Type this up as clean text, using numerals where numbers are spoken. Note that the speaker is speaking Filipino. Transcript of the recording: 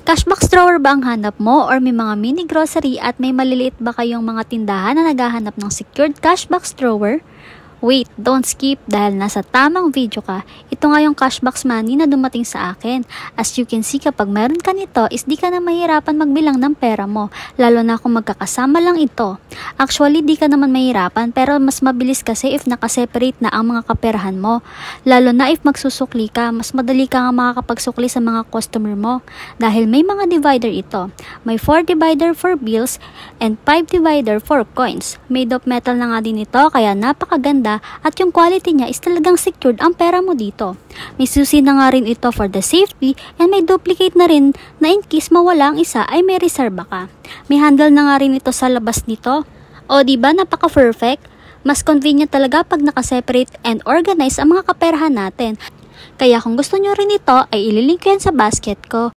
Cashbox drawer ba ang hanap mo or may mga mini grocery at may maliliit ba kayong mga tindahan na naghahanap ng secured cashbox drawer? Wait, don't skip dahil nasa tamang video ka. Ito nga yung cashbox money na dumating sa akin. As you can see, kapag meron ka nito is di ka na mahirapan magbilang ng pera mo, lalo na kung magkakasama lang ito. Actually, di ka naman mahirapan pero mas mabilis kasi if nakaseparate na ang mga kaperahan mo. Lalo na if magsusukli ka, mas madali ka nga makakapagsukli sa mga customer mo. Dahil may mga divider ito. May 4 divider for bills and 5 divider for coins. Made of metal na nga din ito kaya napakaganda at yung quality niya is talagang secured ang pera mo dito. May susi na nga rin ito for the safety and may duplicate na rin na in case mawala ang isa ay may reserba ka. May handle na nga rin ito sa labas nito. O diba napaka-perfect? Mas convenient talaga pag nakaseparate and organize ang mga kaperahan natin. Kaya kung gusto nyo rin ito ay ililink ko yan sa basket ko.